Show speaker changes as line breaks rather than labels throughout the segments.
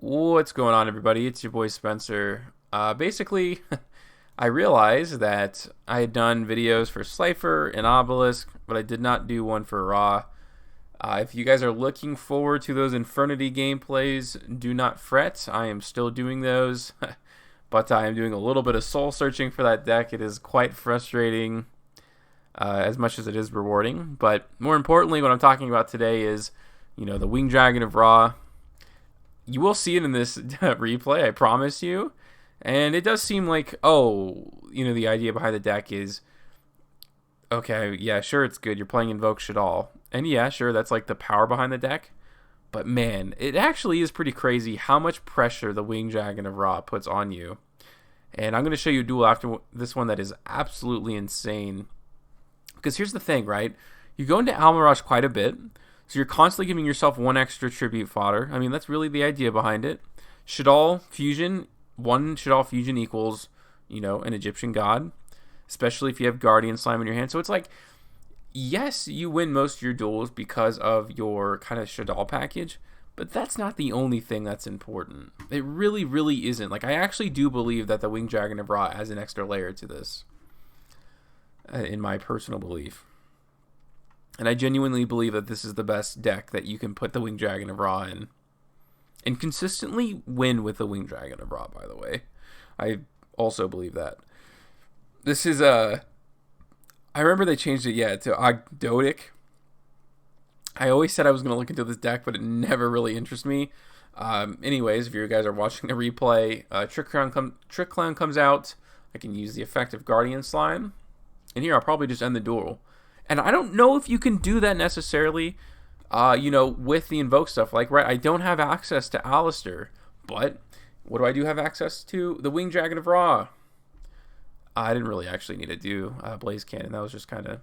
What's going on, everybody? It's your boy Spencer. Basically, I realized that I had done videos for Slifer and Obelisk, but I did not do one for Raw. If you guys are looking forward to those Infernity gameplays, do not fret. I am still doing those, but I am doing a little bit of soul searching for that deck. It is quite frustrating, as much as it is rewarding. But more importantly, what I'm talking about today is, the Winged Dragon of Ra. You will see it in this replay, I promise you. And it does seem like, the idea behind the deck is, okay, yeah, sure, it's good. You're playing Invoked Shaddoll. And yeah, sure, that's like the power behind the deck. But man, it actually is pretty crazy how much pressure the Winged Dragon of Ra puts on you. And I'm going to show you a duel after this one that is absolutely insane. Because here's the thing, right? You go into Almarosh quite a bit. So you're constantly giving yourself one extra tribute fodder. I mean, that's really the idea behind it. Shaddoll fusion, one Shaddoll fusion equals, an Egyptian god. Especially if you have Guardian Slime in your hand. So it's like, yes, you win most of your duels because of your kind of Shaddoll package. But that's not the only thing that's important. It really, really isn't. Like, I actually do believe that the Winged Dragon of Ra adds an extra layer to this. In my personal belief. And I genuinely believe that this is the best deck that you can put the Winged Dragon of Ra in. And consistently win with the Winged Dragon of Ra, by the way. I also believe that. This is I remember they changed it, to Ogdotic. I always said I was going to look into this deck, but it never really interests me. Anyways, if you guys are watching the replay, Trick Clown comes out. I can use the effect of Guardian Slime. And here, I'll probably just end the duel. And I don't know if you can do that necessarily, with the Invoke stuff. Like, right, I don't have access to Alistair. But what do have access to? The Winged Dragon of Ra. I didn't really actually need to do Blaze Cannon. That was just kind of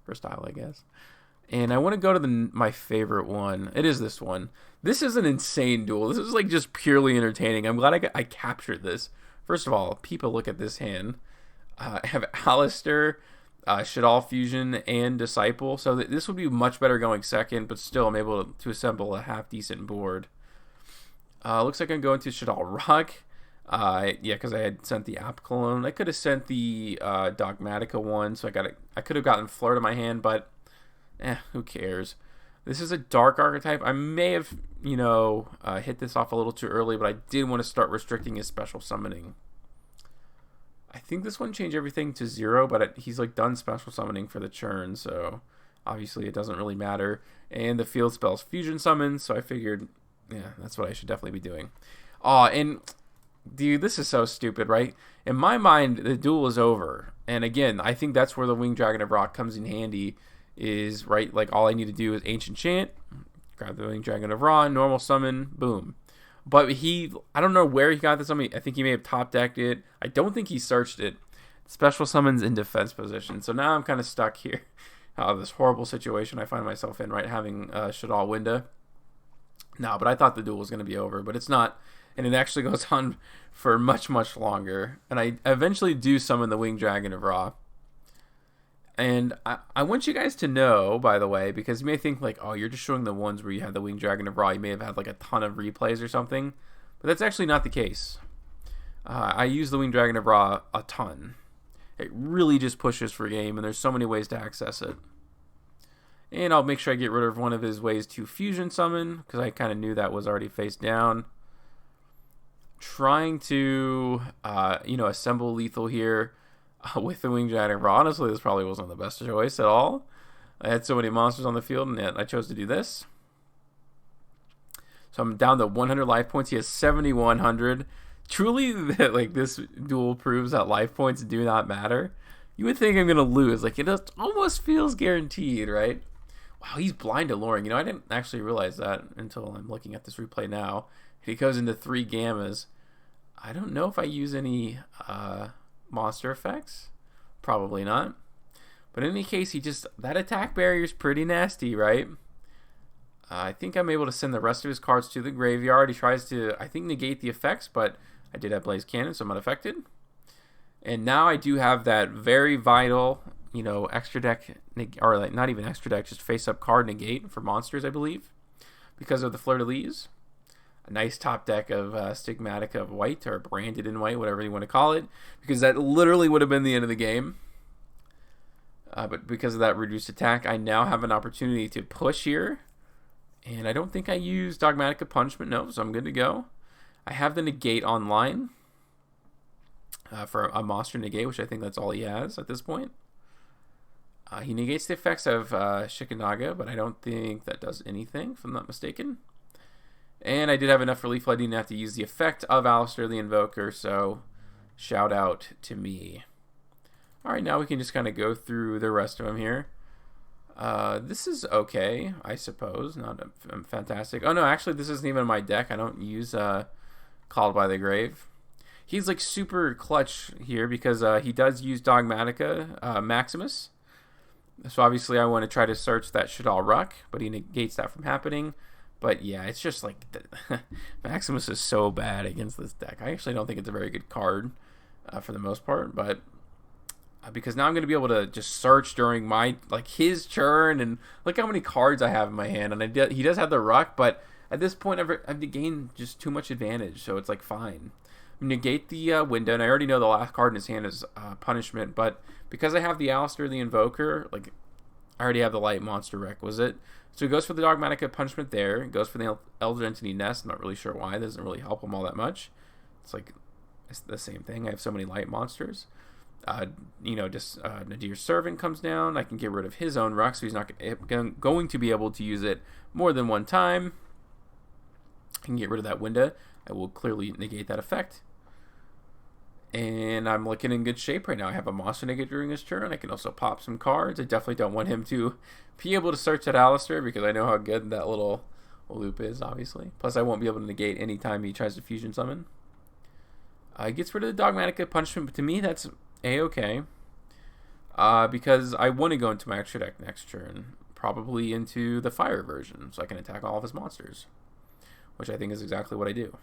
for style, I guess. And I want to go to my favorite one. It is this one. This is an insane duel. This is like just purely entertaining. I'm glad I captured this. First of all, people look at this hand. I have Alistair, Shaddoll Fusion, and Disciple. So this would be much better going second, but still I'm able to assemble a half-decent board. Looks like I'm going to Shaddoll Rock. Because I had sent the App Cologne. I could have sent the Dogmatika one, so I could have gotten Flirt in my hand, but who cares? This is a Dark Archetype. I may have, hit this off a little too early, but I did want to start restricting his special summoning. I think this one changed everything to 0, but he's like done special summoning for the churn, so obviously it doesn't really matter. And the field spells fusion summon, so I figured, that's what I should definitely be doing. And dude, this is so stupid, right? In my mind, the duel is over. And again, I think that's where the Winged Dragon of Ra comes in handy, is, right, like all I need to do is Ancient Chant, grab the Winged Dragon of Ra, normal summon, boom. But I don't know where he got this. I think he may have top decked it. I don't think he searched it. Special summons in defense position. So now I'm kind of stuck here. This horrible situation I find myself in, right? Having Shaddoll Winda. No, but I thought the duel was going to be over, but it's not. And it actually goes on for much, much longer. And I eventually do summon the Winged Dragon of Ra. And I want you guys to know, by the way, because you may think like, oh, you're just showing the ones where you have the Winged Dragon of Ra. You may have had like a ton of replays or something. But that's actually not the case. I use the Winged Dragon of Ra a ton. It really just pushes for game, and there's so many ways to access it. And I'll make sure I get rid of one of his ways to fusion summon, because I kind of knew that was already face down. Trying to, assemble lethal here. With the Winged Dragon of Ra. Honestly, this probably wasn't the best choice at all. I had so many monsters on the field, and yet I chose to do this. So I'm down to 100 life points. He has 7,100. Truly, this duel proves that life points do not matter. You would think I'm going to lose. Like, it almost feels guaranteed, right? Wow, he's blind alluring. I didn't actually realize that until I'm looking at this replay now. He goes into 3 gammas. I don't know if I use any monster effects. Probably not. But in any case, that attack barrier is pretty nasty, right? I think I'm able to send the rest of his cards to the graveyard. He tries to, I think, negate the effects, but I did have Blaze Cannon, so I'm unaffected. And now I do have that very vital, extra deck, or like not even extra deck, just face-up card negate for monsters, I believe, because of the Fleur-de-Lis. a nice top deck of Stigmatica of white, or branded in white, whatever you want to call it, because that literally would have been the end of the game. But because of that reduced attack, I now have an opportunity to push here. And I don't think I used Dogmatika Punishment, no, so I'm good to go. I have the negate online for a monster negate, which I think that's all he has at this point. He negates the effects of Shikanaga, but I don't think that does anything, if I'm not mistaken. And I did have enough relief, I didn't have to use the effect of Alistair the Invoker, so shout out to me. Alright, now we can just kind of go through the rest of them here. This is okay, I suppose. Not fantastic. Oh no, actually this isn't even in my deck. I don't use Called by the Grave. He's like super clutch here because he does use Dogmatika Maximus. So obviously I want to try to search that Shaddoll Ruck, but he negates that from happening. But yeah, it's just like Maximus is so bad against this deck. I actually don't think it's a very good card for the most part, but because now I'm going to be able to just search during my his turn, and look how many cards I have in my hand. And he does have the Ruck, but at this point I've gained just too much advantage, so it's like fine. Negate the window, and I already know the last card in his hand is Punishment, but because I have the Alistair the Invoker, like I already have the Light Monster Requisite, so he goes for the Dogmatika Punishment there. He goes for the Elder Entity Nest. I'm not really sure why. It doesn't really help him all that much. It's the same thing. I have so many light monsters. Nadir's Servant comes down. I can get rid of his own Ruck, so he's not going to be able to use it more than one time. I can get rid of that window. I will clearly negate that effect. And I'm looking in good shape right now. I have a monster negate during his turn. I can also pop some cards. I definitely don't want him to be able to search at Alistair because I know how good that little loop is, obviously. Plus, I won't be able to negate any time he tries to fusion summon. He gets rid of the Dogmatika Punishment, but to me, that's A-okay. Because I want to go into my extra deck next turn. Probably into the Fire version, so I can attack all of his monsters. Which I think is exactly what I do.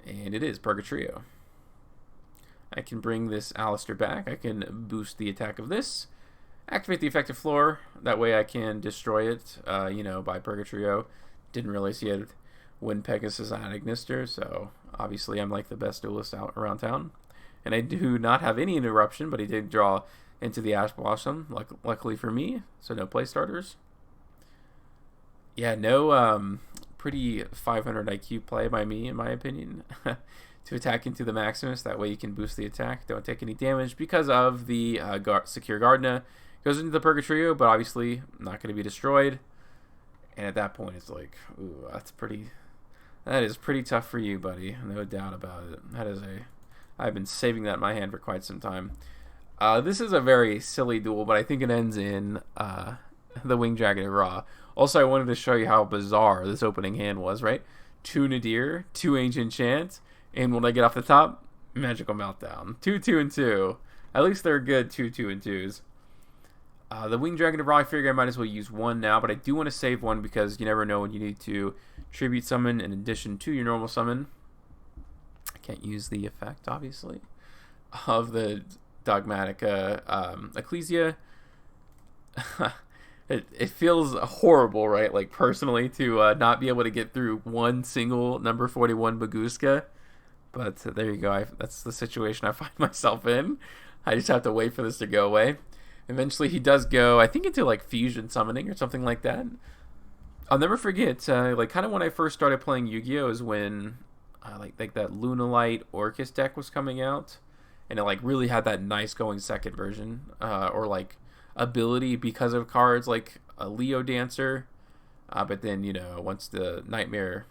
And it is Purgatrio. I can bring this Alistair back. I can boost the attack of this. Activate the effective floor. That way I can destroy it, by Purgatrio. Didn't realize he had Wind Pegasus and Ignister, so obviously I'm like the best duelist out around town. And I do not have any interruption, but he did draw into the Ash Blossom, luckily for me, so no play starters. Yeah, no pretty 500 IQ play by me, in my opinion, to attack into the Maximus. That way you can boost the attack, don't take any damage because of the Secure Gardna. Goes into the Purgatrio, but obviously not going to be destroyed. And at that point, it's like, ooh, that is pretty tough for you, buddy. No doubt about it. I've been saving that in my hand for quite some time. This is a very silly duel, but I think it ends in the Winged Dragon of Ra. Also, I wanted to show you how bizarre this opening hand was, right? 2 Nadir, 2 Ancient Chant, and when I get off the top, Magical Meltdown. 2, 2, and 2. At least they're good 2, 2, and 2s. The Winged Dragon of Ra, I figure I might as well use one now, but I do want to save one because you never know when you need to Tribute Summon in addition to your normal summon. I can't use the effect, obviously, of the Dogmatika Ecclesia. It feels horrible, right? Like, personally, to not be able to get through one single number 41 Baguska. But there you go. That's the situation I find myself in. I just have to wait for this to go away. Eventually, he does go, I think, into, fusion summoning or something like that. I'll never forget, kind of when I first started playing Yu-Gi-Oh! Is when, that Lunalight Orcus deck was coming out. And it, really had that nice going second version. Ability because of cards like a Leo Dancer, but then once the Nightmare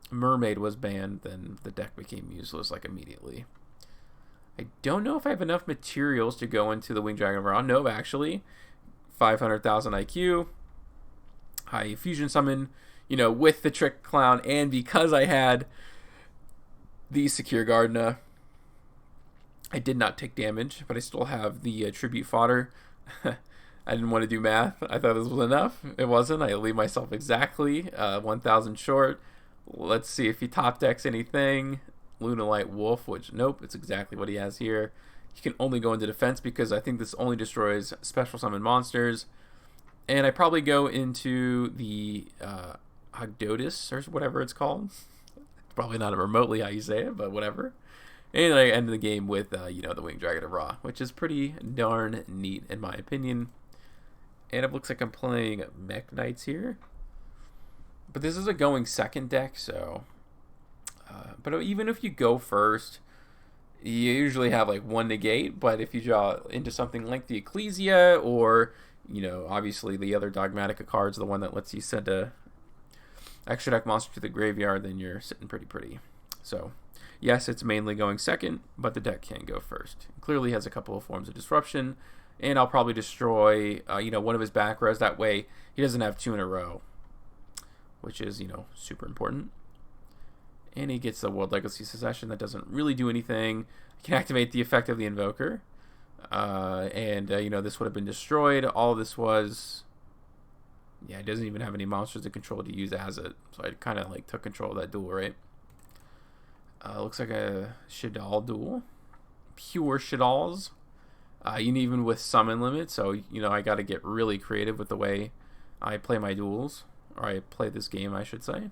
Mermaid was banned, then the deck became useless immediately. I don't know if I have enough materials to go into the Winged Dragon of Ra. No, actually, 500,000 IQ, high fusion summon, with the Trick Clown, and because I had the Secure Gardna, I did not take damage, but I still have the Tribute Fodder. I didn't want to do math. I thought this was enough. It wasn't. I leave myself exactly 1,000 short. Let's see if he top decks anything. Lunalight Wolf, which, nope, it's exactly what he has here. He can only go into defense because I think this only destroys special summon monsters. And I probably go into the Ogdotus, or whatever it's called. It's probably not remotely how you say it, but whatever. And then I end the game with, the Winged Dragon of Ra, which is pretty darn neat in my opinion. And it looks like I'm playing Mech Knights here. But this is a going second deck, so... but even if you go first, you usually have like one negate, but if you draw into something like the Ecclesia, or, obviously the other Dogmatika card's the one that lets you send a extra deck monster to the graveyard, then you're sitting pretty. So, yes, it's mainly going second, but the deck can go first. It clearly has a couple of forms of disruption, and I'll probably destroy, one of his back rows. That way, he doesn't have 2 in a row, which is, super important. And he gets the World Legacy Succession. That doesn't really do anything. I can activate the effect of the Invoker. This would have been destroyed. All this was... Yeah, it doesn't even have any monsters to control to use as it. So I kind of took control of that duel, right? Looks like a Shaddoll duel. Pure Shaddolls. Even with summon limit. So, I got to get really creative with the way I play my duels. Or I play this game, I should say.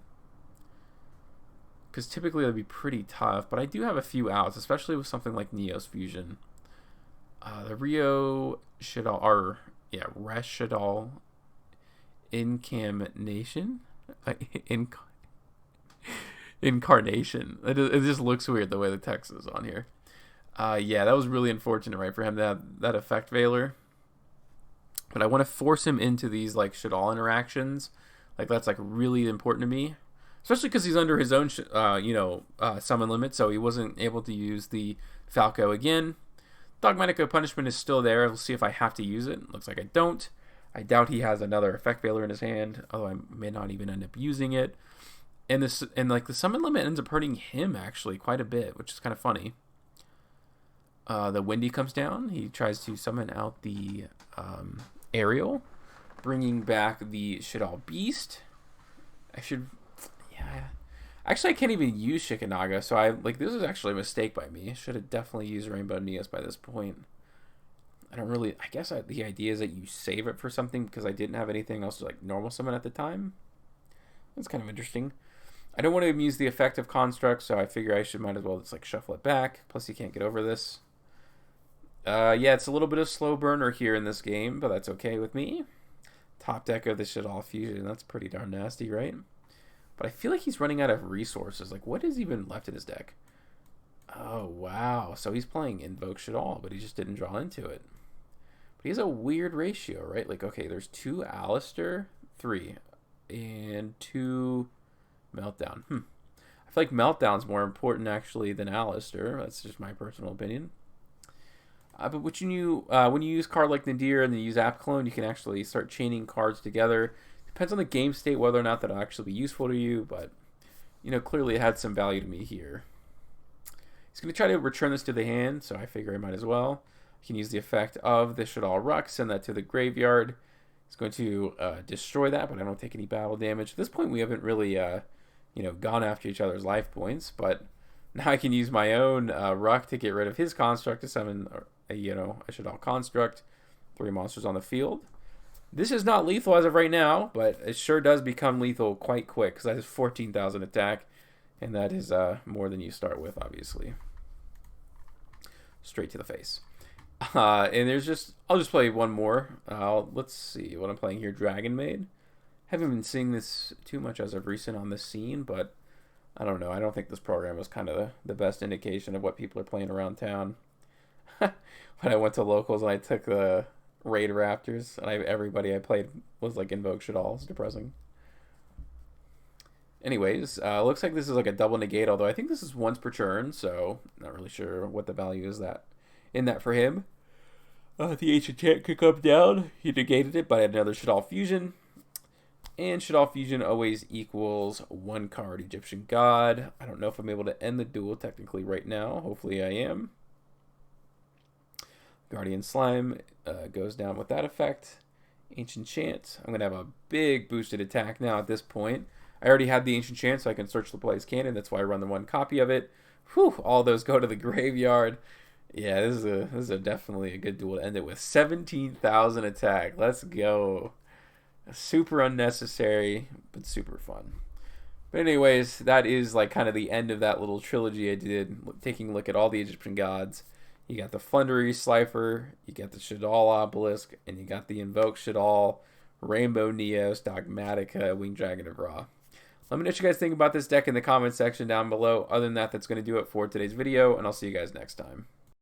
Because typically it would be pretty tough, but I do have a few outs, especially with something like Neos Fusion. The Rio Shaddoll, or Resh Shaddoll Incarnation? Incarnation. It just looks weird the way the text is on here. That was really unfortunate, right, for him to have that effect Veiler. But I want to force him into these Shaddoll interactions. That's really important to me. Especially because he's under his own, summon limit, so he wasn't able to use the Falco again. Dogmatika Punishment is still there. We'll see if I have to use it. Looks like I don't. I doubt he has another Effect Veiler in his hand, although I may not even end up using it. And the summon limit ends up hurting him, actually, quite a bit, which is kind of funny. The Windy comes down. He tries to summon out the Aerial, bringing back the Shaddoll Beast. Actually, I can't even use Shikanaga, so this is actually a mistake by me. I should have definitely used Rainbow Neos by this point. I guess the idea is that you save it for something, because I didn't have anything else to normal summon at the time. That's kind of interesting. I don't want to use the effect of Construct, so I figure I might as well just shuffle it back. Plus, you can't get over this. It's a little bit of slow burner here in this game, but that's okay with me. Top deck of the Shaddoll Fusion. That's pretty darn nasty, right? But I feel like he's running out of resources. What is even left in his deck? Oh, wow. So he's playing Invoked Shaddoll, but he just didn't draw into it. But he has a weird ratio, right? Okay, there's 2 Alistair, 3, and 2 Meltdown. I feel like Meltdown's more important, actually, than Alistair. That's just my personal opinion. But when you use a card like Nadir and then you use App Clone, you can actually start chaining cards together. Depends on the game state whether or not that'll actually be useful to you, but clearly it had some value to me here. He's going to try to return this to the hand, so I figure I might as well. I can use the effect of the Shaddoll Ruck, send that to the graveyard. He's going to destroy that, but I don't take any battle damage. At this point, we haven't really gone after each other's life points, but now I can use my own Ruck to get rid of his construct to summon a Shaddoll construct. 3 monsters on the field. This is not lethal as of right now, but it sure does become lethal quite quick, because that is 14,000 attack, and that is more than you start with, obviously. Straight to the face. And I'll just play one more. Let's see what I'm playing here. Dragon Maid. Haven't been seeing this too much as of recent on this scene, but I don't know. I don't think this program was kind of the best indication of what people are playing around town. When I went to locals and I took the Raid Raptors, and everybody I played was Invoked Shaddoll. It's depressing. Anyways, looks like this is a double negate, although I think this is once per turn, so not really sure what the value is in that for him. The Ancient Chant could come down. He negated it, but I had another Shaddoll Fusion. And Shaddoll Fusion always equals 1 card Egyptian God. I don't know if I'm able to end the duel technically right now. Hopefully I am. Guardian Slime goes down with that effect. Ancient Chant. I'm going to have a big boosted attack now at this point. I already had the Ancient Chant, so I can search the play's canon. That's why I run the 1 copy of it. Whew, all those go to the graveyard. Yeah, this is definitely a good duel to end it with. 17,000 attack. Let's go. Super unnecessary, but super fun. But anyways, that is like kind of the end of that little trilogy I did, taking a look at all the Egyptian gods. You got the Flundery Slifer, you got the Shaddoll Obelisk, and you got the Invoked Shaddoll, Rainbow Neos, Dogmatika, Winged Dragon of Ra. Let me know what you guys think about this deck in the comment section down below. Other than that, that's going to do it for today's video, and I'll see you guys next time.